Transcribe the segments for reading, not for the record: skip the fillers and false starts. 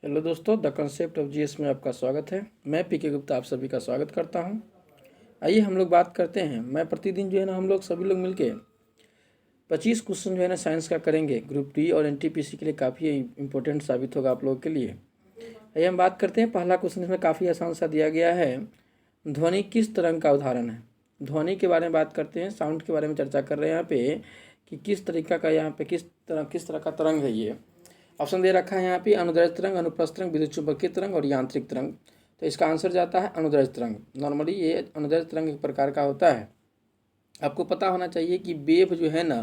Hello दोस्तों, the concept of GS में आपका स्वागत है। मैं पीके गुप्ता आप सभी का स्वागत करता हूं। आइए हम लोग बात करते हैं। मैं प्रतिदिन जो है ना हम लोग सभी लोग मिलके 25 क्वेश्चन जो है ना साइंस का करेंगे। ग्रुप डी और एनटीपीसी के लिए काफ़ी इंपॉर्टेंट साबित होगा आप लोगों के लिए। आइए हम बात करते हैं। पहला क्वेश्चन इसमें काफ़ी आसान सा दिया गया है। ध्वनि किस तरंग का उदाहरण है? ध्वनि के बारे में बात करते हैं, साउंड के बारे में चर्चा कर रहे हैं यहाँ पे कि किस तरीका का यहाँ पे किस तरह का तरंग है ये। ऑप्शन दे रखा है यहाँ पे अनुदैर्ध्य तरंग, अनुप्रस्थ तरंग, विद्युत चुंबकीय तरंग और यांत्रिक तरंग। तो इसका आंसर जाता है अनुदैर्ध्य तरंग। नॉर्मली ये अनुदैर्ध्य तरंग एक प्रकार का होता है। आपको पता होना चाहिए कि वेव जो है ना,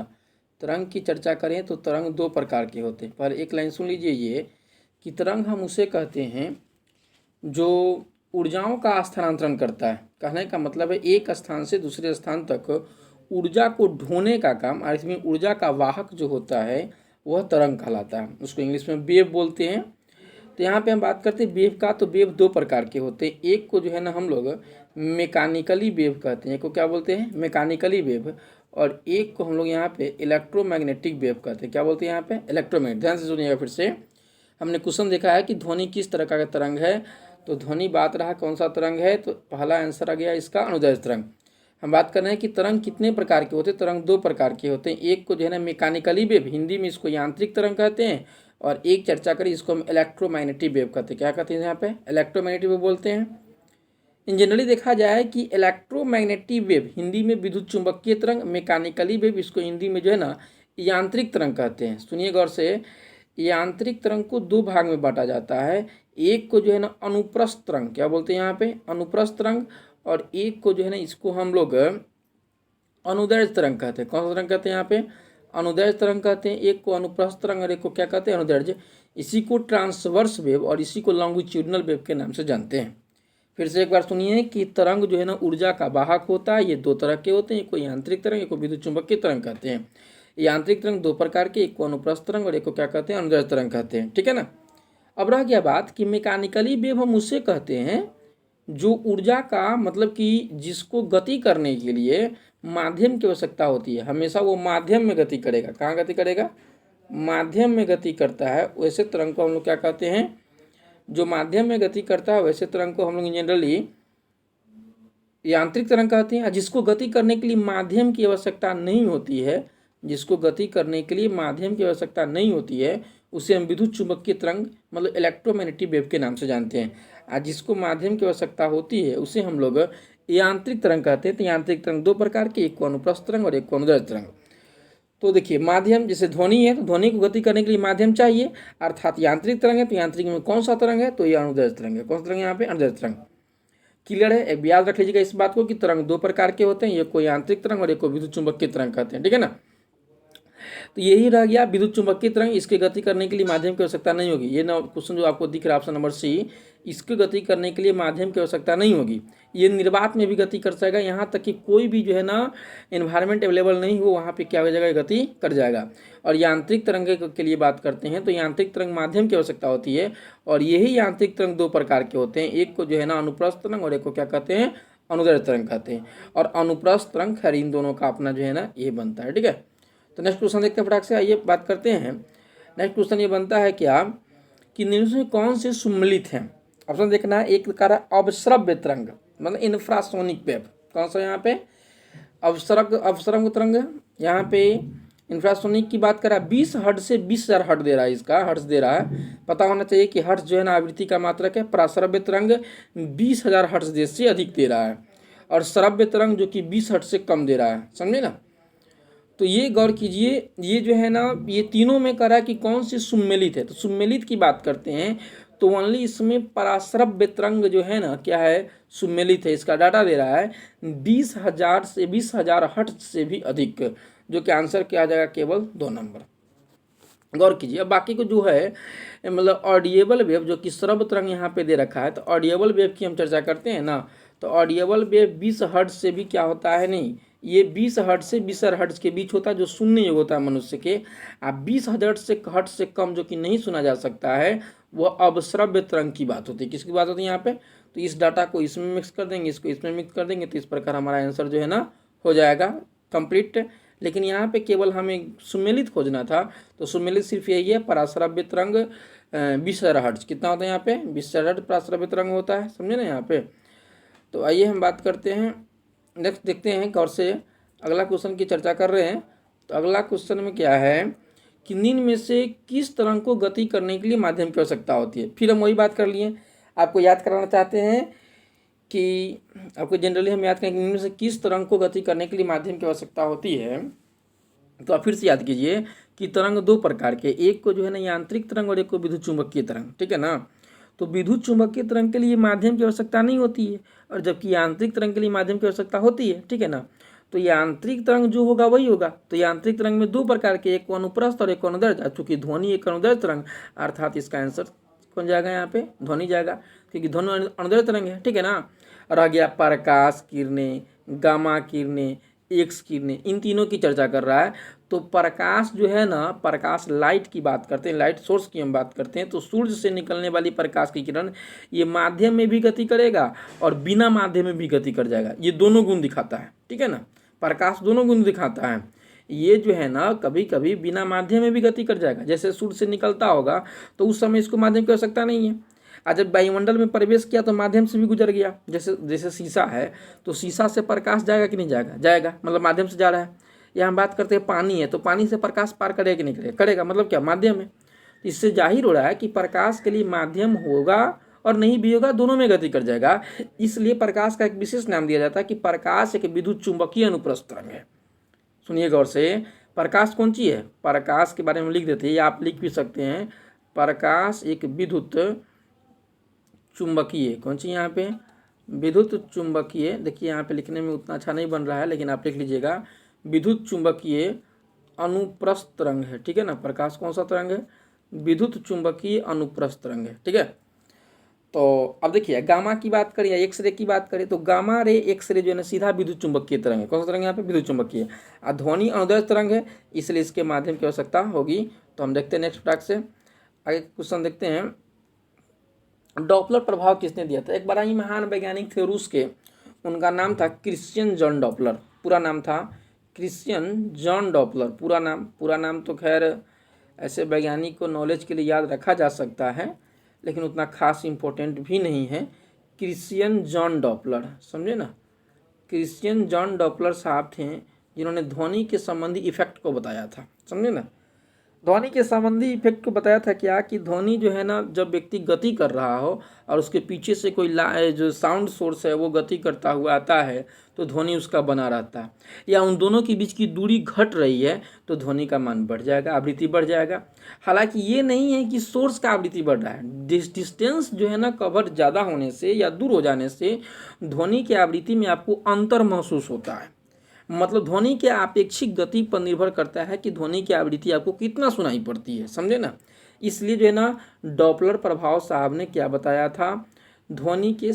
तरंग की चर्चा करें तो तरंग दो प्रकार के होते हैं। पर एक लाइन सुन लीजिए ये कि तरंग हम उसे कहते हैं जो ऊर्जाओं का स्थानांतरण करता है। कहने का मतलब है एक स्थान से दूसरे स्थान तक ऊर्जा को ढोने का काम, और इसमें ऊर्जा का वाहक जो होता है वह तरंग कहलाता है। उसको इंग्लिश में वेव बोलते हैं। तो यहाँ पे हम बात करते हैं वेव का। तो वेव दो प्रकार के होते हैं। एक को जो है ना हम लोग मैकेनिकली वेव कहते हैं। एक को क्या बोलते हैं? Mechanically wave. और एक को हम लोग यहाँ पे इलेक्ट्रोमैग्नेटिक वेव कहते हैं। क्या बोलते हैं यहाँ पे? इलेक्ट्रोमैग्नेटिक। ध्यान से सुनिएगा फिर से। हमने क्वेश्चन देखा है कि ध्वनि किस तरह का तरंग है। तो ध्वनि बात रहा कौन सा तरंग है, तो पहला आंसर आ गया इसका अनुदैर्ध्य तरंग। हम बात कर रहे हैं कि तरंग कितने प्रकार के होते हैं। तरंग दो प्रकार के होते हैं। एक को जो है ना मैकेनिकली वेव, हिंदी में इसको यांत्रिक तरंग कहते हैं। और एक चर्चा करें इसको हम इलेक्ट्रोमैग्नेटिक वेव कहते हैं। क्या कहते हैं यहाँ पे? इलेक्ट्रोमैग्नेटिक वेव बोलते हैं। इन जनरली देखा जाए कि इलेक्ट्रोमैग्नेटिक वेव हिंदी में विद्युत चुंबकीय तरंग, मैकेनिकली वेव इसको हिंदी में जो है ना यांत्रिक तरंग कहते हैं। सुनिए गौर से, यांत्रिक तरंग को दो भाग में बांटा जाता है। एक को जो है ना अनुप्रस्थ तरंग, क्या बोलते हैं यहाँ पे? अनुप्रस्थ तरंग। और एक को जो है ना इसको हम लोग अनुदैर्ध्य तरंग कहते हैं। कौन सा तरंग कहते हैं यहाँ पे? अनुदैर्ध्य तरंग कहते हैं। एक को अनुप्रस्थ तरंग और एक को क्या कहते हैं? अनुदैर्ध्य। इसी को ट्रांसवर्स वेव और इसी को लॉन्गिट्यूडनल वेव के नाम से जानते हैं। फिर से एक बार सुनिए कि तरंग जो है ना ऊर्जा का वाहक होता है। ये दो तरह के होते हैं। एक को यांत्रिक तरंग, एक को विद्युत चुंबकीय तरंग कहते हैं। यांत्रिक तरंग दो प्रकार के, एक को अनुप्रस्थ तरंग और एक को क्या कहते हैं? अनुदैर्ध्य तरंग कहते हैं। ठीक है ना। अब रह गया बात कि मैकेनिकली वेव हम उसे कहते हैं जो ऊर्जा का मतलब कि जिसको गति करने के लिए माध्यम की आवश्यकता होती है। हमेशा वो माध्यम में गति करेगा। कहाँ गति करेगा? माध्यम में गति करता है। वैसे तरंग को हम लोग क्या कहते हैं? जो माध्यम में गति करता है वैसे तरंग को हम लोग जनरली यांत्रिक तरंग कहते हैं। जिसको गति करने के लिए माध्यम की आवश्यकता नहीं होती है, जिसको गति करने के लिए माध्यम की आवश्यकता नहीं होती है, उसे हम विद्युत चुंबकीय तरंग मतलब इलेक्ट्रोमैग्नेटिक वेव के नाम से जानते हैं। और जिसको माध्यम की आवश्यकता होती है उसे हम लोग यांत्रिक तरंग कहते हैं। तो यांत्रिक तरंग दो प्रकार के, एक को अनुप्रस्थ तरंग और एक को अनुदैर्ध्य तरंग। तो देखिए माध्यम, जैसे ध्वनि है तो ध्वनि को गति करने के लिए माध्यम चाहिए, अर्थात यांत्रिक तरंग है। तो यांत्रिक में कौन सा तरंग है? तो ये अनुदैर्ध्य तरंग है। कौन सा तरंग है यहाँ पे? अनुदैर्ध्य तरंग। क्लियर है? एक याद रख लीजिएगा इस बात को कि तरंग दो प्रकार के होते हैं। एक को यांत्रिक तरंग और एक को विद्युत चुंबकीय तरंग कहते हैं। ठीक है ना। तो यही रह गया विद्युत चुंबकीय तरंग। इसके गति करने के लिए माध्यम की आवश्यकता नहीं होगी। ये ना क्वेश्चन जो आपको दिख रहा है ऑप्शन नंबर सी, इसकी गति करने के लिए माध्यम की आवश्यकता नहीं होगी। ये निर्वात में भी गति कर सकेगा। यहाँ तक कि कोई भी जो है ना एनवायरनमेंट अवेलेबल नहीं हो वहाँ पे क्या हो जाएगा? गति कर जाएगा। और यांत्रिक तरंग के लिए बात करते हैं तो यांत्रिक तरंग माध्यम की आवश्यकता होती है। और यही यांत्रिक तरंग दो प्रकार के होते हैं। एक को जो है ना अनुप्रस्थ तरंग और एक को क्या कहते हैं? अनुदैर्ध्य तरंग कहते हैं। और अनुप्रस्थ तरंग खैर इन दोनों का अपना जो है ना ये बनता है। ठीक है। तो नेक्स्ट क्वेश्चन देखते हैं फटाक से। आइए बात करते हैं। नेक्स्ट क्वेश्चन ये बनता है क्या कि निम्न में कौन से सम्मिलित हैं? ऑप्शन देखना है। एक का अवश्रव्य तरंग मतलब इंफ्रासोनिक वेव। कौन सा यहाँ पे? अवसरंग तरंग। यहाँ पे इंफ्रासोनिक की बात करा 20 हर्ट्ज से 20,000 हर्ट्ज दे रहा है। इसका हर्ट्ज दे रहा है। पता होना चाहिए कि हर्ट्ज जो है ना आवृत्ति का मात्रक है। पराश्रव्य तरंग 20,000 हर्ट्ज से अधिक दे रहा है और श्रव्य तरंग जो कि 20 हर्ट्ज से कम दे रहा है। समझे ना। तो ये गौर कीजिए, ये जो है ना ये तीनों में करा कि कौन सी सम्मिलित है। तो सम्मिलित की बात करते हैं तो ओनली इसमें पराश्रव्य तरंग जो है ना क्या है? सम्मिलित है। इसका डाटा दे रहा है 20,000 से 20,000 हर्ट्ज से भी अधिक, जो कि आंसर क्या आ जाएगा? केवल 2 नंबर। गौर कीजिए। अब बाकी को जो है मतलब ऑडिएबल वेव जो कि श्रव्य तरंग यहाँ पे दे रखा है। तो ऑडिएबल वेव की हम चर्चा करते हैं ना। तो ऑडिएबल वेव 20 हर्ट्ज से भी क्या होता है? नहीं, ये 20 हर्ट्ज से 20,000 हर्ट्ज के बीच होता है जो सुनने योग्य होता है मनुष्य के। आप 20,000 से हर्ट्ज से कम जो कि नहीं सुना जा सकता है वह अवश्रव्य तरंग की बात होती है। किसकी बात होती है यहाँ पे? तो इस डाटा को इसमें मिक्स कर देंगे, इसको इसमें मिक्स कर देंगे, तो इस प्रकार हमारा आंसर जो है ना हो जाएगा कंप्लीट। लेकिन यहाँ पे केवल हमें सुमेलित खोजना था, तो सुमेलित सिर्फ यही है, पराश्रव्य तरंग 20,000 हर्ट्ज। कितना होता है यहाँ पे? 20,000 हर्ट्ज पराश्रव्य तरंग होता है, समझे ना यहाँ पे। तो आइए हम बात करते हैं, नेक्स्ट देखते हैं गौर से, अगला क्वेश्चन की चर्चा कर रहे हैं। तो अगला क्वेश्चन में क्या है कि निम्न में से किस तरंग को गति करने के लिए माध्यम की आवश्यकता होती है। फिर हम वही बात कर लिए, आपको याद कराना चाहते हैं कि आपको जनरली हम याद करें कि निम्न में से किस तरंग को गति करने के लिए माध्यम की आवश्यकता होती है। तो आप फिर से याद कीजिए कि तरंग दो प्रकार के, एक को जो है ना यांत्रिक तरंग और एक को विद्युत चुंबकीय तरंग, ठीक है ना। तो विद्युत चुंबकीय तरंग के लिए माध्यम की आवश्यकता नहीं होती है, और जबकि यांत्रिक तरंग के लिए माध्यम की आवश्यकता होती है, ठीक है ना। तो यांत्रिक तरंग जो होगा वही होगा। तो यांत्रिक तरंग में दो प्रकार के, एक को अनुप्रस्थ और एक को अनुदैर्ध्य। चूंकि ध्वनि एक अनुदैर्ध्य तरंग, अर्थात इसका आंसर कौन जाएगा यहाँ पे? ध्वनि जाएगा, क्योंकि ध्वनि अनुदैर्ध्य तरंग है, ठीक है ना। रह गया प्रकाश किरणें, गामा किरणें, एक्स किरणें, इन तीनों की चर्चा कर रहा है। तो प्रकाश जो है ना, प्रकाश लाइट की बात करते हैं, लाइट सोर्स की हम बात करते हैं। तो सूर्य से निकलने वाली प्रकाश की किरण ये माध्यम में भी गति करेगा और बिना माध्यम में भी गति कर जाएगा। ये दोनों गुण दिखाता है, ठीक है ना। प्रकाश दोनों गुण दिखाता है। ये जो है ना कभी कभी बिना माध्यम में भी गति कर जाएगा, जैसे सूर्य से निकलता होगा तो उस समय इसको माध्यम की आवश्यकता नहीं है। आज जब वायुमंडल में प्रवेश किया तो माध्यम से भी गुजर गया। जैसे जैसे शीशा है, तो शीशा से प्रकाश जाएगा कि नहीं जाएगा? जाएगा, मतलब माध्यम से जा रहा है। या हम बात करते हैं पानी है, तो पानी से प्रकाश पार करेगा कि नहीं करेगा? करेगा, मतलब क्या? माध्यम है। इससे जाहिर हो रहा है कि प्रकाश के लिए माध्यम होगा और नहीं भी होगा, दोनों में गति कर जाएगा। इसलिए प्रकाश का एक विशेष नाम दिया जाता है कि प्रकाश एक विद्युत चुंबकीय अनुप्रस्थ तरंग है। सुनिए गौर से, प्रकाश कौन सी है? प्रकाश के बारे में लिख देते हैं, या आप लिख भी सकते हैं, प्रकाश एक विद्युत चुंबकीय, कौन सी यहाँ पे? विद्युत चुंबकीय। देखिए यहाँ पे लिखने में उतना अच्छा नहीं बन रहा है, लेकिन आप लिख लीजिएगा, विद्युत चुंबकीय अनुप्रस्थ तरंग है, ठीक है ना। प्रकाश कौन सा तरंग है? विद्युत चुंबकीय अनुप्रस्थ तरंग है, ठीक है। तो अब देखिए गामा की बात करें या एक्सरे की बात करें, तो गामा रे एक्सरे जो है ना सीधा विद्युत चुंबकीय तरंग है। कौन सा तरंग है यहाँ पे? विद्युत चुंबकीय। ध्वनि अनुदैर्ध्य तरंग है, इसलिए इसके माध्यम की आवश्यकता होगी। तो हम देखते हैं नेक्स्ट फटाक से आगे क्वेश्चन देखते हैं। डॉपलर प्रभाव किसने दिया था? एक बड़ा ही महान वैज्ञानिक थे रूस के, उनका नाम था क्रिश्चियन जॉन डॉपलर। पूरा नाम था क्रिश्चियन जॉन डॉपलर। पूरा नाम तो खैर ऐसे वैज्ञानिक को नॉलेज के लिए याद रखा जा सकता है, लेकिन उतना खास इम्पोर्टेंट भी नहीं है। क्रिश्चियन जॉन डॉपलर, समझे ना। क्रिश्चियन जॉन डॉपलर साहब थे जिन्होंने ध्वनि के संबंधी इफेक्ट को बताया था, समझे ना। ध्वनि के संबंधी इफेक्ट को बताया था क्या कि ध्वनि जो है ना, जब व्यक्ति गति कर रहा हो और उसके पीछे से कोई जो साउंड सोर्स है वो गति करता हुआ आता है, तो ध्वनि उसका बना रहता है। या उन दोनों के बीच की दूरी घट रही है तो ध्वनि का मान बढ़ जाएगा, आवृत्ति बढ़ जाएगा। हालांकि ये नहीं है कि सोर्स का आवृत्ति बढ़ रहा है, डिस्टेंस जो है ना कवर ज़्यादा होने से या दूर हो जाने से ध्वनि की आवृत्ति में आपको अंतर महसूस होता है। मतलब ध्वनि के आपेक्षिक गति पर निर्भर करता है कि ध्वनि की आवृत्ति आपको कितना सुनाई पड़ती है, समझे ना। इसलिए जो है ना डॉपलर प्रभाव साहब ने क्या बताया था, ध्वनि के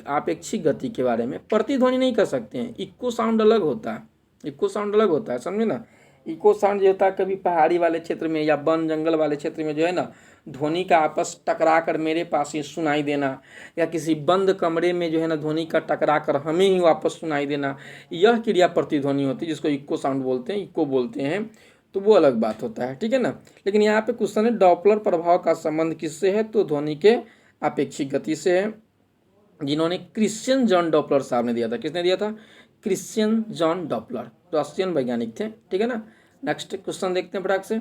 आपेक्षिक गति के बारे में। प्रतिध्वनि नहीं कर सकते हैं, इको साउंड अलग होता है, इको साउंड अलग होता है, समझे ना। इको साउंड जो होता है कभी पहाड़ी वाले क्षेत्र में या वन जंगल वाले क्षेत्र में जो है ना ध्वनि का आपस टकरा कर मेरे पास ही सुनाई देना, या किसी बंद कमरे में जो है ना ध्वनि का टकरा कर हमें ही वापस सुनाई देना, यह क्रिया प्रतिध्वनि होती है, जिसको इको साउंड बोलते हैं, इको बोलते हैं। तो वो अलग बात होता है, ठीक है ना। लेकिन यहाँ पे क्वेश्चन है डॉपलर प्रभाव का संबंध किससे है, तो ध्वनि के आपेक्षिक गति से है, जिन्होंने क्रिश्चियन जॉन डॉपलर साहब ने दिया था। किसने दिया था? क्रिश्चियन जॉन डॉपलर, रशियन वैज्ञानिक थे, ठीक है ना। नेक्स्ट क्वेश्चन देखते हैं फटाक से।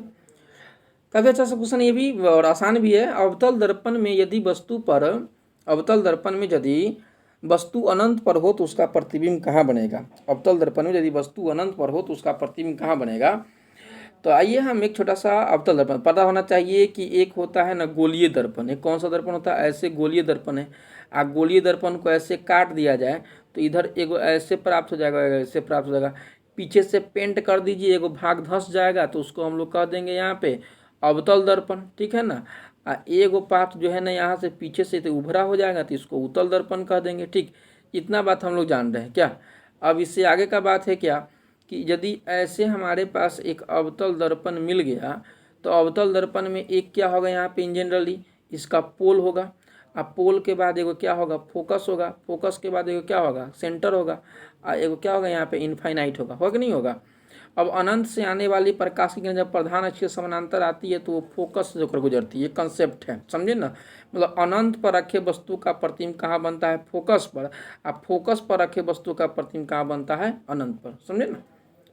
काफ़ी अच्छा सा क्वेश्चन ये भी और आसान भी है। अवतल दर्पण में यदि वस्तु अनंत पर हो तो उसका प्रतिबिंब कहाँ बनेगा? अवतल दर्पण में यदि वस्तु अनंत पर हो तो उसका प्रतिबिंब कहाँ बनेगा? तो आइए हम एक छोटा सा अवतल दर्पण, पता होना चाहिए कि एक होता है ना गोलीय दर्पण। एक कौन सा दर्पण होता है? ऐसे गोलीय दर्पण है। गोलीय दर्पण को ऐसे काट दिया जाए तो इधर एगो ऐसे प्राप्त हो जाएगा, ऐसे प्राप्त हो जाएगा। पीछे से पेंट कर दीजिए, एगो भाग धंस जाएगा तो उसको हम लोग कह देंगे यहाँ पे अवतल दर्पण, ठीक है ना। एगो पार्ट जो है ना यहाँ से पीछे से तो उभरा हो जाएगा तो इसको उत्तल दर्पण कह देंगे, ठीक। इतना बात हम लोग जान रहे हैं क्या। अब इससे आगे का बात है क्या कि यदि ऐसे हमारे पास एक अवतल दर्पण मिल गया तो अवतल दर्पण में एक क्या होगा यहाँ पे, इन जनरली इसका पोल होगा। अब पोल के बाद एगो क्या होगा, फोकस होगा। फोकस के बाद एगो क्या होगा, सेंटर होगा। एगो क्या होगा यहाँ पे, इनफाइनाइट होगा कि नहीं होगा। अब अनंत से आने वाली प्रकाश की किरण जब प्रधान अक्ष के समानांतर आती है तो वो फोकस से होकर गुजरती है। ये कंसेप्ट है, समझे ना। मतलब अनंत पर रखे वस्तु का प्रतिबिंब कहाँ बनता है? फोकस पर। अब फोकस पर रखे वस्तु का प्रतिबिंब कहाँ बनता है? अनंत पर, समझे ना।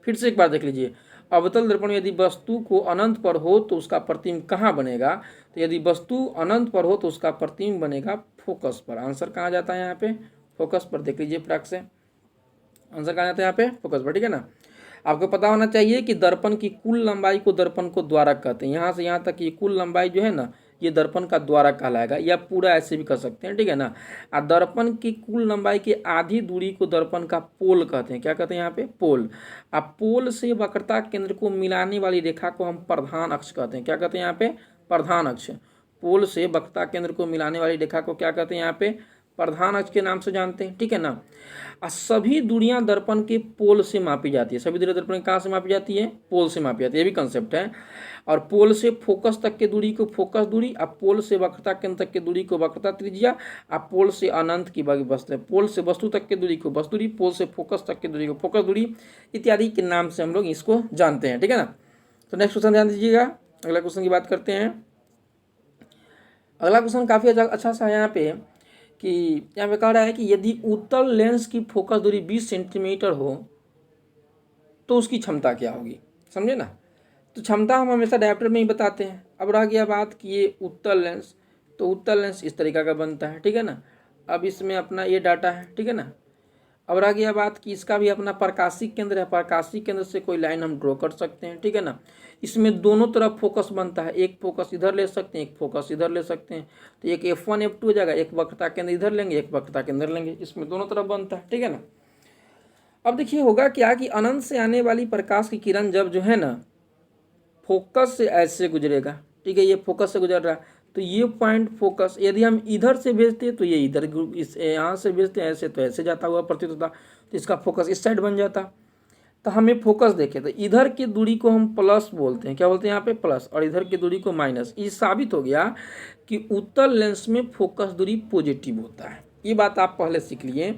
फिर से एक बार देख लीजिए, अवतल दर्पण में यदि वस्तु को अनंत पर हो तो उसका प्रतिबिंब कहाँ बनेगा? तो यदि वस्तु अनंत पर हो तो उसका प्रतिबिंब बनेगा फोकस पर। आंसर कहाँ जाता है यहाँ पे? फोकस पर। देख लीजिए फटाक से, आंसर कहाँ जाता है यहाँ पे? फोकस पर, ठीक है ना। आपको पता होना चाहिए कि दर्पण की कुल लंबाई को दर्पण को द्वारक कहते हैं। यहाँ से यहाँ तक ये कुल लंबाई जो है ना, ये दर्पण का द्वारक कहलाएगा, या पूरा ऐसे भी कर सकते हैं, ठीक है ना। और दर्पण की कुल लंबाई की आधी दूरी को दर्पण का पोल कहते हैं। क्या कहते हैं यहाँ पे? पोल। अब पोल से वक्रता केंद्र को मिलाने वाली रेखा को हम प्रधान अक्ष कहते हैं। क्या कहते हैं यहाँ पे? प्रधान अक्ष। पोल से वक्रता केंद्र को मिलाने वाली रेखा को क्या कहते हैं यहाँ पे? प्रधान अक्ष के नाम से जानते हैं, ठीक है ना। और सभी दूरियां दर्पण के पोल से मापी जाती है। सभी दूरियां दर्पण कहाँ से मापी जाती है? पोल से मापी जाती है। ये भी कंसेप्ट है। और पोल से फोकस तक के दूरी को फोकस दूरी, अब पोल से वक्रता केंद्र तक के दूरी को वक्रता त्रिज्या, अब पोल से अनंत की वस्तु, पोल से वस्तु तक के दूरी को वस्तु दूरी, पोल से फोकस तक के दूरी को फोकस दूरी इत्यादि के नाम से हम लोग इसको जानते हैं, ठीक है ना। तो नेक्स्ट क्वेश्चन ध्यान दीजिएगा। अगला क्वेश्चन की बात करते हैं। अगला क्वेश्चन काफी अच्छा सा है यहाँ पे, कि यहाँ पे कह रहा है कि यदि उत्तल लेंस की फोकस दूरी 20 सेंटीमीटर हो तो उसकी क्षमता क्या होगी, समझे ना। तो क्षमता हम हमेशा डायप्टर में ही बताते हैं। अब रह गया बात कि ये उत्तल लेंस, तो उत्तल लेंस इस तरीका का बनता है, ठीक है ना। अब इसमें अपना ये डाटा है, ठीक है ना। अब रह गया बात कि इसका भी अपना प्रकाशिक केंद्र है। प्रकाशिक केंद्र से कोई लाइन हम ड्रॉ कर सकते हैं, ठीक है ना। इसमें दोनों तरफ फोकस बनता है, एक फोकस इधर ले सकते हैं, एक फोकस इधर ले सकते हैं। तो एक F1 F2 हो जाएगा, एक वक्रता केंद्र इधर लेंगे, एक वक्रता केंद्र लेंगे, इसमें दोनों तरफ बनता है, ठीक है ना। अब देखिए होगा क्या कि अनंत से आने वाली प्रकाश की किरण जब जो है ना फोकस से ऐसे गुजरेगा, ठीक है, ये फोकस से गुजर रहा है, तो ये पॉइंट फोकस, यदि हम इधर से भेजते तो ये इधर, इस यहाँ से भेजते ऐसे तो ऐसे जाता हुआ प्रतीत होता, तो इसका फोकस इस साइड बन जाता। तो हमें फोकस देखे तो इधर की दूरी को हम प्लस बोलते हैं। क्या बोलते हैं यहाँ पे? प्लस। और इधर की दूरी को माइनस। ये साबित हो गया कि उत्तल लेंस में फोकस दूरी पॉजिटिव होता है। ये बात आप पहले सीख लिए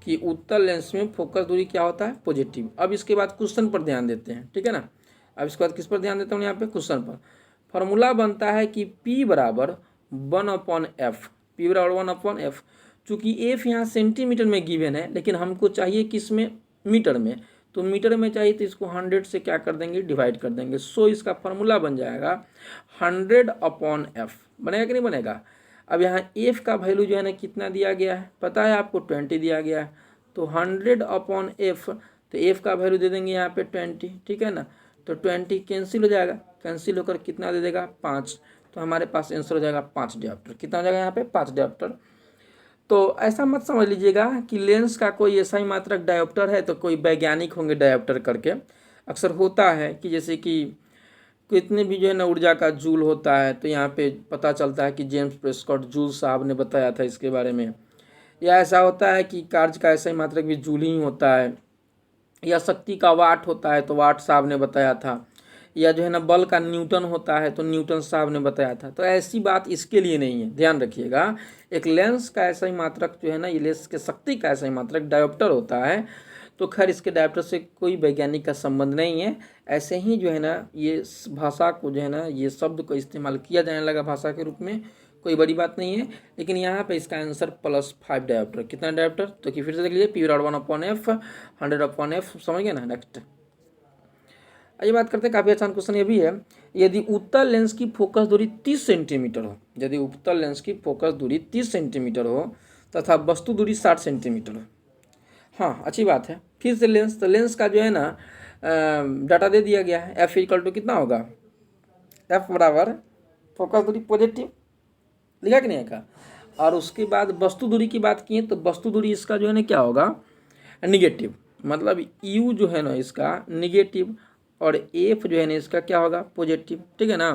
कि उत्तल लेंस में फोकस दूरी क्या होता है? पॉजिटिव। अब इसके बाद क्वेश्चन पर ध्यान देते हैं, ठीक है ना। अब इसके बाद किस पर ध्यान देता हूँ? यहाँ पे क्वेश्चन पर। फॉर्मूला बनता है कि P बराबर 1/f। P बराबर 1/f। चूँकि f यहाँ सेंटीमीटर में गिवन है, लेकिन हमको चाहिए किस में? मीटर में। तो मीटर में चाहिए तो इसको 100 से क्या कर देंगे? डिवाइड कर देंगे। सो इसका फॉर्मूला बन जाएगा 100/f। बनेगा कि नहीं बनेगा? अब यहाँ f का वैल्यू जो है ना कितना दिया गया है पता है आपको? 20 दिया गया है। तो 100/f, तो f का वैल्यू दे देंगे यहाँ पे 20, ठीक है ना। तो 20 कैंसिल हो जाएगा, कैंसिल होकर कितना दे देगा? 5। तो हमारे पास आंसर हो जाएगा 5 डायोप्टर। कितना हो जाएगा यहाँ पे? 5 डायोप्टर। तो ऐसा मत समझ लीजिएगा कि लेंस का कोई ऐसा ही मात्रक डायोप्टर है तो कोई वैज्ञानिक होंगे डायोप्टर करके। अक्सर होता है कि जैसे कि कितने भी जो है ना ऊर्जा का जूल होता है, तो यहाँ पे पता चलता है कि जेम्स प्रेस्कॉट जूल साहब ने बताया था इसके बारे में। या ऐसा होता है कि कार्य का ऐसा ही मात्रक भी जूल ही होता है। या शक्ति का वाट होता है तो वाट साहब ने बताया था। या जो है ना बल का न्यूटन होता है तो न्यूटन साहब ने बताया था। तो ऐसी बात इसके लिए नहीं है, ध्यान रखिएगा। एक लेंस का ऐसा ही मात्रक जो है ना, ये लेंस के शक्ति का ऐसा ही मात्रक डायोप्टर होता है। तो खैर इसके डायोप्टर से कोई वैज्ञानिक का संबंध नहीं है। ऐसे ही जो है ना ये भाषा को जो है ना, ये शब्द को इस्तेमाल किया जाने लगा भाषा के रूप में, कोई बड़ी बात नहीं है। लेकिन यहाँ पे इसका आंसर +5 डायोप्टर। कितना डायोप्टर? तो कि फिर से देख लीजिए, P बराबर 1/f, 100/f, समझ गए ना। नेक्स्ट आइए बात करते हैं, काफ़ी आसान क्वेश्चन ये भी है। यदि उत्तल लेंस की फोकस दूरी 30 सेंटीमीटर हो, यदि उत्तल लेंस की फोकस दूरी 30 सेंटीमीटर हो तथा वस्तु दूरी 60 सेंटीमीटर हो। हाँ अच्छी बात है। फिर से लेंस, तो लेंस का जो है ना डाटा दे दिया गया है। F = कितना होगा? F बराबर फोकस दूरी पॉजिटिव, लिखा कि नहीं का। और उसके बाद वस्तु दूरी की बात की तो वस्तु दूरी इसका जो है ना क्या होगा? निगेटिव। मतलब U जो है ना इसका निगेटिव, और F जो है ना इसका क्या होगा? पॉजिटिव, ठीक है ना।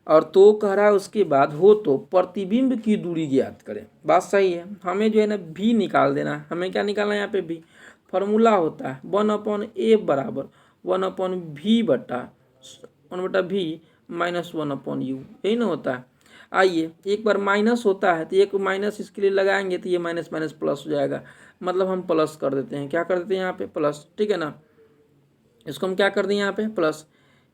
और तो कह रहा है उसके बाद हो तो प्रतिबिंब की दूरी ज्ञात करें। बात सही है। हमें जो है ना V निकाल देना है। हमें क्या निकालना है यहाँ पे? V। फॉर्मूला होता है 1/f बराबर 1/v बटा 1/v माइनस 1/u, यही ना होता है। आइए एक बार माइनस होता है तो एक माइनस इसके लिए लगाएंगे तो ये माइनस माइनस प्लस हो जाएगा। मतलब हम प्लस कर देते हैं। क्या कर देते हैं यहाँ पे? प्लस, ठीक है ना। इसको हम क्या कर दिए यहाँ पे प्लस,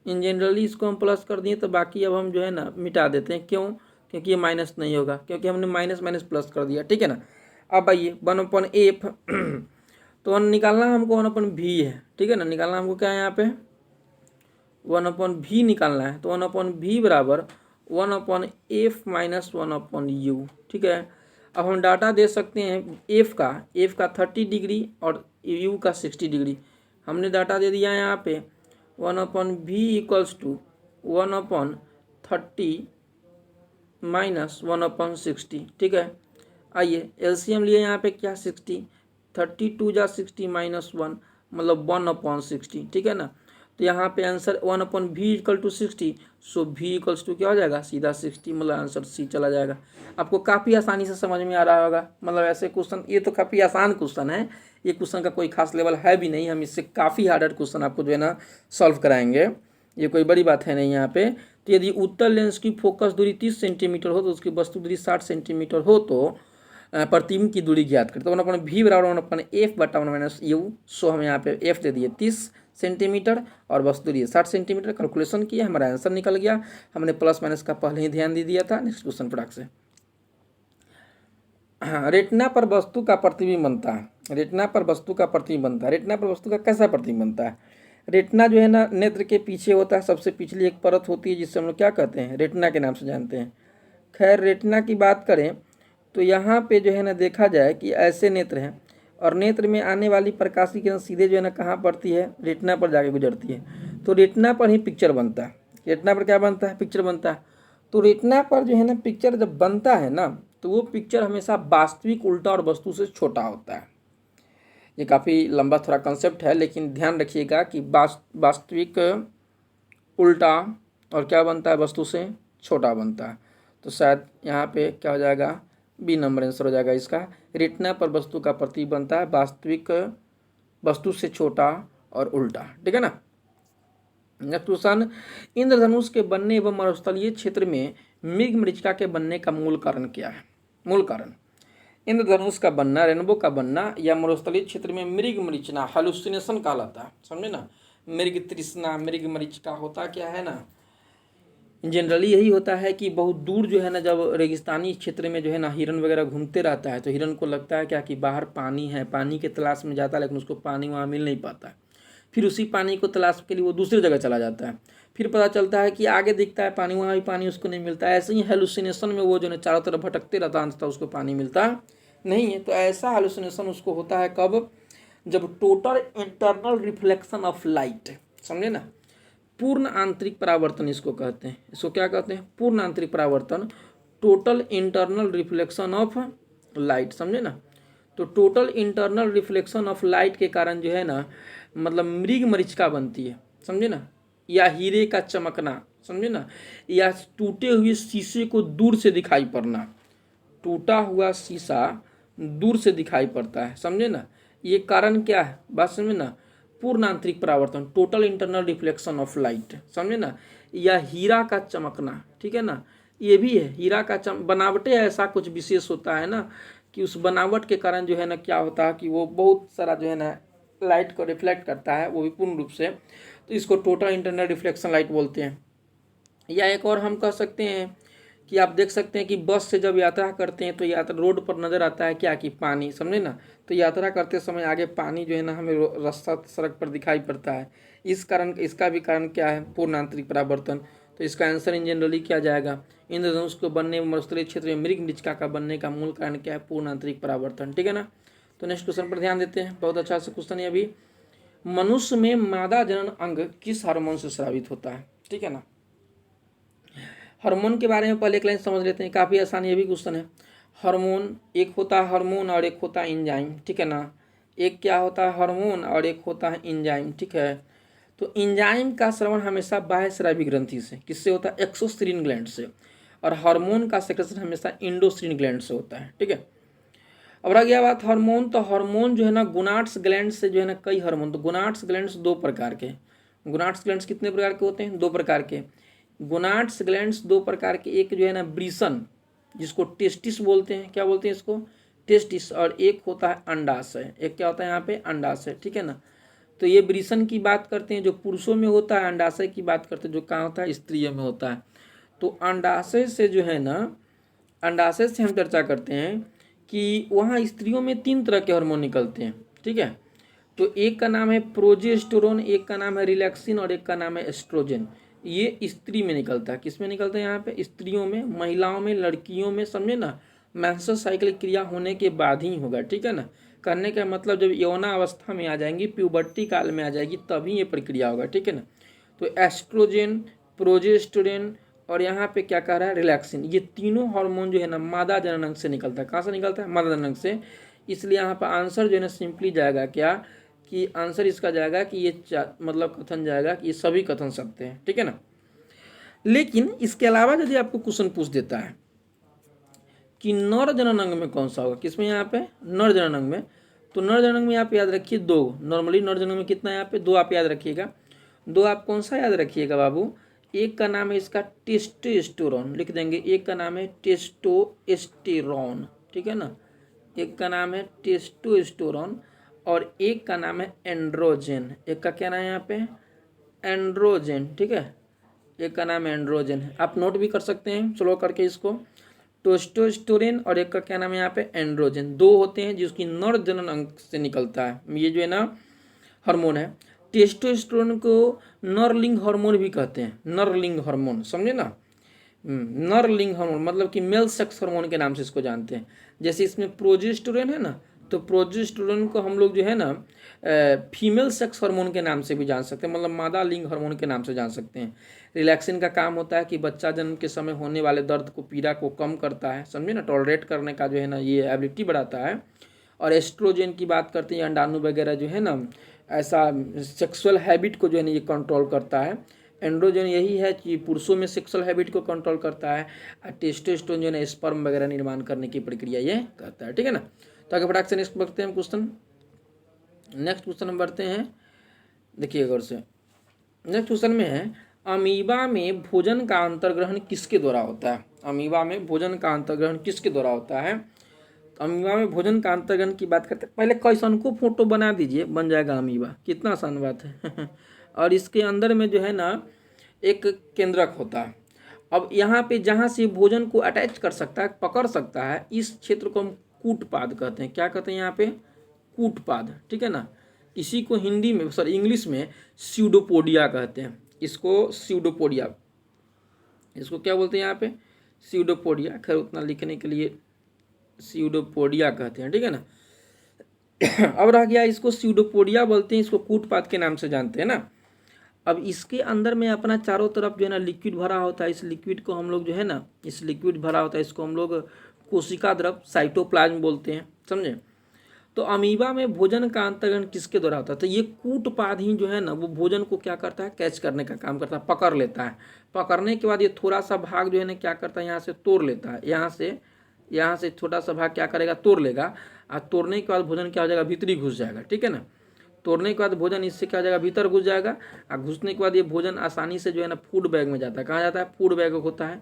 इन जनरली इसको हम प्लस कर दिए, तो बाकी अब हम जो है ना मिटा देते हैं। क्यों? क्योंकि ये माइनस नहीं होगा, क्योंकि हमने माइनस माइनस प्लस कर दिया, ठीक है ना। अब आइए 1/f तो निकालना हमको 1/v है, ठीक है ना। निकालना हमको क्या है यहाँ पे 1/v निकालना है, तो 1/v बराबर 1/f माइनस 1/u, ठीक है। अब हम डाटा दे सकते हैं f का 30 डिग्री और u का 60 डिग्री। हमने डाटा दे दिया यहाँ पे 1/v इक्वल्स टू 1/30 माइनस 1/60, ठीक है। आइए एलसीएम लिए यहाँ पे क्या 60, 32 जा 60 माइनस 1 मतलब 1/60, ठीक है ना। तो यहाँ पे answer 1/v equal to 60, so v equals to क्या हो जाएगा सीधा 60, मतलब आंसर सी चला जाएगा। आपको काफ़ी आसानी से समझ में आ रहा होगा, मतलब ऐसे क्वेश्चन, ये तो काफ़ी आसान क्वेश्चन है, ये क्वेश्चन का कोई खास लेवल है भी नहीं, हम इससे काफ़ी हार्डर क्वेश्चन आपको जो है ना सॉल्व कराएंगे, ये कोई बड़ी बात है नहीं यहाँ पे। तो यदि उत्तल लेंस की फोकस दूरी 30 सेंटीमीटर हो तो उसकी वस्तु दूरी 60 सेंटीमीटर हो तो प्रतिबिंब की दूरी ज्ञात करें। तो 1/v बराबर 1/f बटा 1 माइनस u, सो हम यहाँ पे f दे दिए 30 सेंटीमीटर और वस्तु दूरी 60 सेंटीमीटर। कैलकुलेशन किया, हमारा आंसर निकल गया। हमने प्लस माइनस का पहले ही ध्यान दे दिया था। नेक्स्ट क्वेश्चन फटाक से। हाँ, रेटिना पर वस्तु का प्रतिबिंब बनता है। रेटिना पर वस्तु का प्रतिबिंब बनता है। रेटिना पर वस्तु का कैसा प्रतिबिंब बनता है? रेटिना जो है ना नेत्र के पीछे होता है, सबसे पिछली एक परत होती है जिससे हम लोग क्या कहते हैं रेटिना के नाम से जानते हैं। खैर रेटिना की बात करें तो यहाँ पे जो है ना देखा जाए कि ऐसे नेत्र हैं और नेत्र में आने वाली प्रकाश की किरण सीधे जो है ना कहाँ पड़ती है रेटिना पर जाके गुजरती है, तो रेटिना पर ही पिक्चर बनता है। रेटिना पर क्या बनता है? पिक्चर बनता है। तो रेटिना पर जो है ना पिक्चर जब बनता है ना तो वो पिक्चर हमेशा वास्तविक उल्टा और वस्तु से छोटा होता है। ये काफ़ी लंबा थोड़ा कंसेप्ट है, लेकिन ध्यान रखिएगा कि वास्तविक उल्टा और क्या बनता है वस्तु से छोटा बनता है। तो शायद यहाँ पे क्या हो जाएगा बी नंबर आंसर हो जाएगा इसका। रेटिना पर वस्तु का प्रतिबिंब बनता है वास्तविक वस्तु से छोटा और उल्टा, ठीक है ना। नेक्स्ट क्वेश्चन, इंद्रधनुष के बनने एवं मरुस्थलीय क्षेत्र में मृग मरीचिका के बनने का मूल कारण क्या है? मूल कारण इंद्रधनुष का बनना, रेनबो का बनना या मरुस्थलीय क्षेत्र में मृग मरीचिका हेलुसिनेशन कहलाता है, समझे ना। मृग तृष्णा, मृग मरीचिका होता क्या है ना, जनरली यही होता है कि बहुत दूर जो है ना जब रेगिस्तानी क्षेत्र में जो है ना हिरन वगैरह घूमते रहता है तो हिरन को लगता है क्या कि बाहर पानी है, पानी के तलाश में जाता है, लेकिन उसको पानी वहाँ मिल नहीं पाता है। फिर उसी पानी को तलाश के लिए वो दूसरी जगह चला जाता है, फिर पता चलता है कि आगे दिखता है पानी, वहाँ भी पानी उसको नहीं मिलता है। ऐसे ही हेलुसिनेशन में वो जो है चारों तरफ भटकते रहता है, अंततः उसको पानी मिलता नहीं है। तो ऐसा हेलुसिनेशन उसको होता है कब? जब total internal reflection of light, समझे ना, पूर्ण आंतरिक परावर्तन इसको कहते हैं। इसको क्या कहते हैं? पूर्ण आंतरिक परावर्तन, total internal reflection of light, समझे ना। तो total internal reflection of light के कारण जो है ना मतलब मृग मरीचिका बनती है, समझे ना, या हीरे का चमकना, समझे ना, या टूटे हुए शीशे को दूर से दिखाई पड़ना। टूटा हुआ शीशा दूर से दिखाई पड़ता है, समझे ना, ये कारण क्या है बात समझे ना, पूर्ण आंतरिक परावर्तन, total internal reflection of light, समझे ना, या हीरा का चमकना, ठीक है ना, ये भी है हीरा का बनावटे ऐसा कुछ विशेष होता है ना कि उस बनावट के कारण जो है ना क्या होता है कि वो बहुत सारा जो है ना लाइट को रिफ्लेक्ट करता है, वो भी पूर्ण रूप से, तो इसको टोटल इंटरनल रिफ्लेक्शन लाइट बोलते हैं। या एक और हम कह सकते हैं कि आप देख सकते हैं कि बस से जब यात्रा करते हैं तो यात्रा रोड पर नज़र आता है क्या कि पानी, समझे ना, तो यात्रा करते समय आगे पानी जो है ना हमें रास्ता सड़क पर दिखाई पड़ता है। इस कारण इसका भी कारण क्या है? पूर्ण आंतरिक परावर्तन। तो इसका आंसर इन जनरली क्या जाएगा? इंद्रधनुष को बनने मरुस्थलीय क्षेत्र में मृग मरीचिका का बनने का मूल कारण क्या है? पूर्ण आंतरिक परावर्तन, ठीक है ना। तो नेक्स्ट क्वेश्चन पर ध्यान देते हैं, बहुत अच्छा से क्वेश्चन है अभी। मनुष्य में मादा जनन अंग किस हार्मोन से स्रावित होता है? ठीक है ना। हार्मोन के बारे में पहले एक लाइन समझ लेते हैं, काफ़ी आसान ये भी क्वेश्चन है। हार्मोन एक होता है हार्मोन और एक होता है इंजाइम, ठीक है ना। एक क्या होता है? हार्मोन और एक होता है इंजाइम, ठीक है। तो इंजाइम का श्रवण हमेशा बाह्य स्रावी ग्रंथि से, किससे होता है? एक्सोक्राइन ग्लैंड से। और हार्मोन का सेक्रेशन हमेशा एंडोक्राइन ग्लैंड से होता है, ठीक है। अब रह गया बात हार्मोन, तो हार्मोन जो है ना गोनाड्स ग्लैंड से जो है ना कई हार्मोन, तो गोनाड्स ग्लैंड्स दो प्रकार के। गोनाड्स ग्लैंड्स कितने प्रकार के होते हैं? दो प्रकार के। गोनाड्स ग्लैंड्स दो प्रकार के, एक जो है ना ब्रीसन जिसको टेस्टिस बोलते हैं, क्या बोलते हैं इसको? टेस्टिस। और एक होता है अंडाशय, एक क्या होता है यहाँ पे? अंडाशय, ठीक है ना। तो ये वृषण की बात करते हैं जो पुरुषों में होता है, अंडाशय की बात करते हैं जो कहाँ होता है, स्त्रियों में होता है। तो अंडाशय से जो है ना, अंडाशय से हम चर्चा करते हैं कि वहाँ स्त्रियों में 3 तरह के हार्मोन निकलते हैं, ठीक है। तो एक का नाम है प्रोजेस्टेरोन, एक का नाम है रिलैक्सिन और एक का नाम है एस्ट्रोजन। ये स्त्री में निकलता है। किस में निकलता है? यहाँ पे स्त्रियों में, महिलाओं में, लड़कियों में, समझे ना। मेंस्ट्रुअल साइकिल क्रिया होने के बाद ही होगा, ठीक है ना। करने का मतलब जब यौना अवस्था में आ जाएंगी, प्यूबर्टी काल में आ जाएगी, तभी ये प्रक्रिया होगा, ठीक है ना। तो एस्ट्रोजन, प्रोजेस्टेरोन और यहाँ पे क्या कह रहा है, रिलैक्सिन, ये तीनों हार्मोन जो है ना मादा जननांग से निकलता है। कहाँ से निकलता है? मादा जननांग से। इसलिए यहाँ पर आंसर जो है ना सिंपली जाएगा क्या, कि आंसर इसका जाएगा कि ये मतलब कथन जाएगा कि ये सभी कथन सत्य हैं, ठीक है ना। लेकिन इसके अलावा यदि आपको क्वेश्चन पूछ देता है कि नर जननांग में कौन सा होगा, किसमें? यहाँ पे नर जननांग में। तो नर जननांग में आप याद रखिए 2, नॉर्मली नर जननांग में कितना है यहाँ पे? 2 आप याद रखिएगा। 2 आप कौन सा याद रखिएगा बाबू? एक का नाम है इसका टेस्टोस्टेरोन, लिख देंगे। एक का नाम है टेस्टोस्टेरोन, ठीक है ना। एक का नाम है टेस्टोस्टेरोन और एक का नाम है एंड्रोजन। एक का क्या नाम है यहाँ पे? एंड्रोजन, ठीक है। एक का नाम एंड्रोजन है, आप नोट भी कर सकते हैं स्लो करके इसको। टेस्टोस्टेरोन और एक का क्या नाम है यहाँ पे? एंड्रोजन। 2 होते हैं जिसकी नर जनन अंग से निकलता है, ये जो है ना हार्मोन है। टेस्टोस्टेरोन को नरलिंग हार्मोन भी कहते हैं, नरलिंग हार्मोन, समझे ना। नरलिंग हार्मोन मतलब कि मेल सेक्स हार्मोन के नाम से इसको जानते हैं। जैसे इसमें प्रोजेस्टेरोन है ना, तो प्रोजेस्टेरोन को हम लोग जो है ना फीमेल सेक्स हार्मोन के नाम से भी जान सकते हैं, मतलब मादा लिंग हार्मोन के नाम से जान सकते हैं। रिलैक्सिन का काम होता है कि बच्चा जन्म के समय होने वाले दर्द को, पीड़ा को कम करता है, समझे ना, टॉलरेट करने का जो है ना ये एबिलिटी बढ़ाता है। और एस्ट्रोजन की बात करते हैं, अंडाणु वगैरह जो है ना, ऐसा सेक्सुअल हैबिट को जो है ना ये कंट्रोल करता है। एंड्रोजन यही है कि पुरुषों में सेक्सुअल हैबिट को कंट्रोल करता है। और टेस्टोस्टेरोन जो है स्पर्म वगैरह निर्माण करने की प्रक्रिया ये करता है, ठीक है ना। तो आगे फटाक से नेक्स्ट बढ़ते हैं क्वेश्चन। नेक्स्ट क्वेश्चन हम बढ़ते हैं, देखिए गौर से। नेक्स्ट क्वेश्चन में है, अमीबा में भोजन का अंतर्ग्रहण किसके द्वारा होता है? अमीबा में भोजन का अंतर्ग्रहण किसके द्वारा होता है? अमीबा में भोजन का अंतर्ग्रहण की बात करते हैं, पहले क्वेश्चन को फोटो बना दीजिए, बन जाएगा अमीबा, कितना आसान बात है। और इसके अंदर में जो है ना एक केंद्रक होता है। अब यहाँ पे जहाँ से भोजन को अटैच कर सकता है, पकड़ सकता है, इस क्षेत्र को हम कूटपाद कहते हैं। क्या कहते हैं यहाँ पे? कूटपाद, ठीक है ना। इसी को हिंदी में, सॉरी इंग्लिश में स्यूडोपोडिया कहते हैं। इसको स्यूडोपोडिया, इसको क्या बोलते हैं यहाँ पे? स्यूडोपोडिया। खैर उतना लिखने के लिए स्यूडोपोडिया कहते हैं, ठीक है ना। अब रह गया, इसको स्यूडोपोडिया बोलते हैं, इसको कूटपाद के नाम से जानते हैं ना। अब इसके अंदर में अपना चारों तरफ जो है ना लिक्विड भरा होता है। इस लिक्विड को हम लोग जो है ना, इस लिक्विड भरा होता है, इसको हम लोग कोशिका द्रव, साइटोप्लाज्म बोलते हैं, समझे। तो अमीबा में भोजन का अंतर्ग्रहण किसके द्वारा होता है? तो ये कूटपाद ही जो है ना वो भोजन को क्या करता है? कैच करने का काम करता है, पकड़ लेता है। पकड़ने के बाद ये थोड़ा सा भाग जो है ना क्या करता है? यहाँ से तोड़ लेता है, यहाँ से छोटा सा भाग क्या करेगा? तोड़ लेगा। और तोड़ने के बाद भोजन क्या हो जाएगा? भीतरी घुस जाएगा, ठीक है ना। तोड़ने के बाद भोजन इससे क्या हो जाएगा? भीतर घुस जाएगा। और घुसने के बाद ये भोजन आसानी से जो है ना फूड बैग में जाता है। कहाँ जाता है? फूड बैग होता है,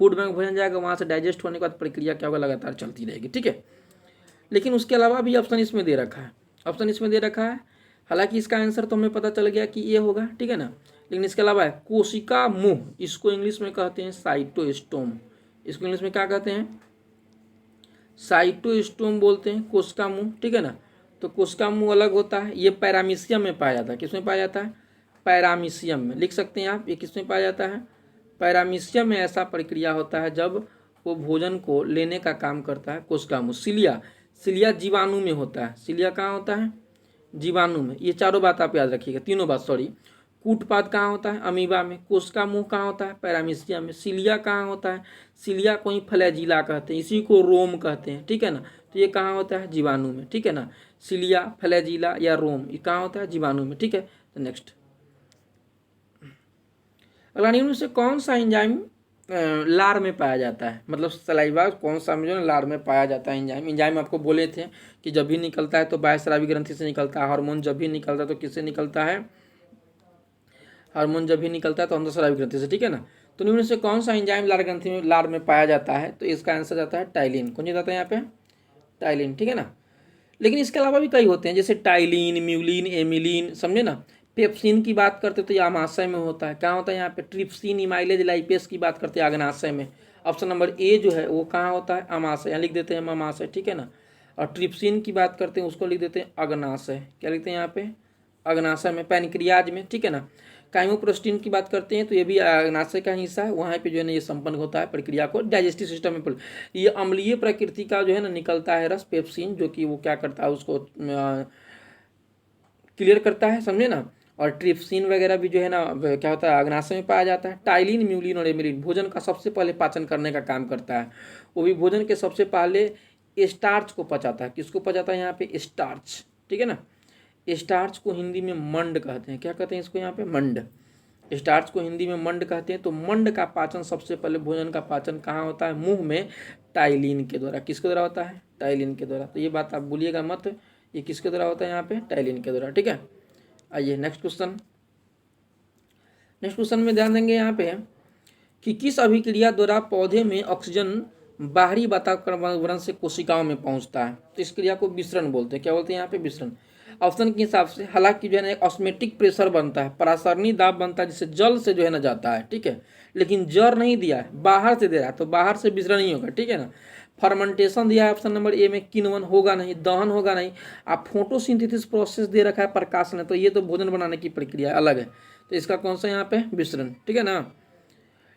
फूड बैग भोजन जाएगा, वहाँ से डाइजेस्ट होने के बाद प्रक्रिया क्या होगा? लगातार चलती रहेगी, ठीक है। लेकिन उसके अलावा भी ऑप्शन इसमें दे रखा है, ऑप्शन इसमें दे रखा है। हालांकि इसका आंसर तो हमें पता चल गया कि ये होगा, ठीक है ना। लेकिन इसके अलावा है कोशिका मुंह, इसको इंग्लिश में कहते हैं साइटोस्टोम। इसको इंग्लिश में क्या कहते हैं? साइटोस्टोम बोलते हैं, कोशिका मुंह, ठीक है ना। तो कोशिका मुंह अलग होता है, ये पैरामीशियम में पाया जाता है। किसमें पाया जाता है? पैरामीशियम में। लिख सकते हैं आप, ये किसमें पाया जाता है? पैरामीशियम में। ऐसा प्रक्रिया होता है जब वो भोजन को लेने का काम करता है कोशिका मुंह। सिलिया, सिलिया जीवाणु में होता है। सिलिया कहाँ होता है? जीवाणु में। ये चारों बात आप याद रखिएगा, तीनों बात, सॉरी। कूटपाद कहाँ होता है? अमीबा में। कोशिका मुंह कहाँ होता है? पैरामीशियम में। सिलिया कहाँ होता है? सिलिया को ही फ्लैजिला कहते हैं, इसी को रोम कहते हैं, ठीक है ना। तो ये कहाँ होता है? जीवाणु में, ठीक है ना। सिलिया, फ्लैजिला या रोम, ये कहाँ होता है? जीवाणु में, ठीक है। तो नेक्स्ट अगला, निम्न से कौन सा एंजाइम लार में पाया जाता है? मतलब सलाइवा कौन सा जो है लार में पाया जाता है एंजाइम? एंजाइम आपको बोले थे कि जब भी निकलता है तो बाह्यस्रावी ग्रंथि से निकलता है। हार्मोन जब भी निकलता है तो किससे निकलता है? हार्मोन जब भी निकलता है तो अंतःस्रावी ग्रंथि से, ठीक है ना। तो निम्न से कौन सा एंजाइम लार ग्रंथि में, लार में पाया जाता है? तो इसका आंसर जाता है टाइलिन। कौन सी जाता है यहाँ पे? टाइलिन, ठीक है ना। लेकिन इसके अलावा भी कई होते हैं, जैसे टाइलिन, म्यूलिन, एमिलिन, समझे ना। पेप्सिन की बात करते तो ये आमाशय में होता है। क्या होता है यहाँ पे? ट्रिप्सिन, इमाइलेज, लाइपेस की बात करते हैं अग्नाशय में। ऑप्शन नंबर ए जो है वो कहाँ होता है? आमाशय, यहाँ लिख देते हैं हम आमाशय, ठीक है ना। और ट्रिप्सिन की बात करते हैं उसको लिख देते हैं अग्नाशय। क्या लिखते हैं यहाँ पे? अग्नाशय में, पैनक्रियाज में, ठीक है ना। काइमोप्रोस्टिन की बात करते हैं तो ये भी अग्नाशय का हिस्सा है, वहाँ पे जो है ना ये संपन्न होता है प्रक्रिया को डाइजेस्टिव सिस्टम में। ये अम्लीय प्रकृति का जो है ना निकलता है रस, पेप्सिन, जो कि वो क्या करता है उसको क्लियर करता है, समझे ना। और ट्रिप्सिन वगैरह भी जो है ना क्या होता है? अग्नाशय में पाया जाता है। टाइलिन, म्यूलिन और एमिलिन भोजन का सबसे पहले पाचन करने का काम करता है। वो भी भोजन के सबसे पहले स्टार्च को पचाता है। किसको पचाता है यहाँ पे? स्टार्च, ठीक है ना। स्टार्च को हिंदी में मंड कहते हैं। क्या कहते हैं इसको यहाँ पे? मंड। स्टार्च को हिंदी में मंड कहते हैं। तो मंड का पाचन, सबसे पहले भोजन का पाचन कहाँ होता है? मुंह में, टाइलिन के द्वारा। किसके द्वारा होता है? टाइलिन के द्वारा। तो ये बात आप भूलिएगा मत, ये किसके द्वारा होता है यहाँ पे? टाइलिन के द्वारा, ठीक है। आइए नेक्स्ट क्वेश्चन। नेक्स्ट क्वेश्चन में ध्यान देंगे यहाँ पे कि किस अभिक्रिया द्वारा पौधे में ऑक्सीजन बाहरी वातावरण से कोशिकाओं में पहुंचता है? तो इस क्रिया को विसरण बोलते हैं। क्या बोलते हैं यहाँ पे? विसरण। ऑप्शन के हिसाब से हालांकि जो है ना एक ऑस्मेटिक प्रेशर बनता है, परासरणी दाब बनता है, जिससे जल से जो है ना जाता है, ठीक है। लेकिन जर नहीं दिया है, बाहर से दे रहा है, तो बाहर से विसरण नहीं होगा, ठीक है ना। फर्मेंटेशन दिया है ऑप्शन नंबर ए में, किण्वन होगा नहीं, दहन होगा नहीं। आप फोटोसिंथेसिस प्रोसेस दे रखा है, प्रकाशन है, तो ये तो भोजन बनाने की प्रक्रिया अलग है। तो इसका कौन सा यहाँ पे? विसरण, ठीक है ना।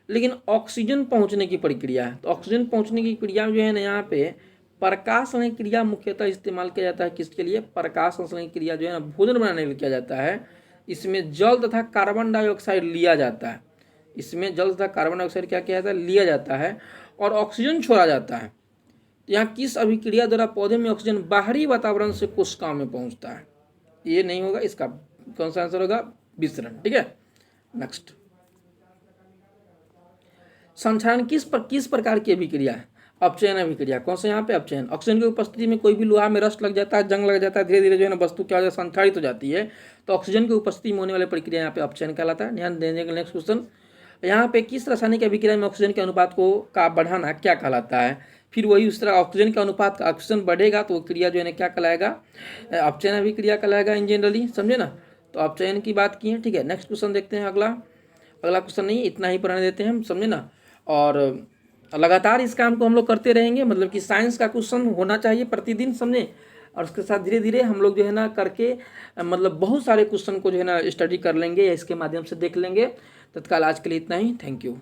लेकिन ऑक्सीजन पहुंचने की प्रक्रिया है, तो ऑक्सीजन पहुंचने की क्रिया जो है ना यहाँ पे प्रकाश संश्लेषण क्रिया मुख्यतः इस्तेमाल किया जाता है। किसके लिए? प्रकाश संश्लेषण क्रिया जो है ना भोजन बनाने के लिए किया जाता है। इसमें जल तथा कार्बन डाइऑक्साइड लिया जाता है। इसमें जल तथा कार्बन डाइऑक्साइड क्या किया जाता है? लिया जाता है, और ऑक्सीजन छोड़ा जाता है। तो यहाँ किस अभिक्रिया द्वारा पौधे में ऑक्सीजन बाहरी वातावरण से कोशिकाओं में पहुंचता है? ये नहीं होगा, इसका कौन सा आंसर होगा? विसरण, ठीक है। नेक्स्ट, संक्षारण किस प्रकार की अभिक्रिया है? अपचयन अभिक्रिया। कौन सा यहाँ पे? अपचयन। ऑक्सीजन की उपस्थिति में कोई भी लोहा में रस्ट लग जाता है, जंग लग जाता है, धीरे धीरे जो है ना वस्तु क्या हो जाता है? संक्षारित हो जाती है। तो ऑक्सीजन की उपस्थिति में होने वाली प्रक्रिया यहाँ पे अपचयन कहलाता है। ध्यान देने का नेक्स्ट क्वेश्चन, यहाँ पे किस रासायनिक अभिक्रिया में ऑक्सीजन के अनुपात को का बढ़ाना क्या कहलाता है? फिर वही उस तरह ऑक्सीजन का अनुपात का ऑक्सीजन बढ़ेगा तो वो क्रिया जो है ना क्या कहलाएगा? अपचयन अभिक्रिया कहलाएगा इन जनरली, समझे ना। तो अपचयन की बात की है, ठीक है। नेक्स्ट क्वेश्चन देखते हैं। अगला क्वेश्चन नहीं, इतना ही पढ़ने देते हैं हम, समझे ना। और लगातार इस काम को हम लोग करते रहेंगे, मतलब कि साइंस का क्वेश्चन होना चाहिए प्रतिदिन, समझे। और उसके साथ धीरे धीरे हम लोग जो है ना करके मतलब बहुत सारे क्वेश्चन को जो है ना स्टडी कर लेंगे या इसके माध्यम से देख लेंगे। तत्काल आज के लिए इतना ही। Thank you.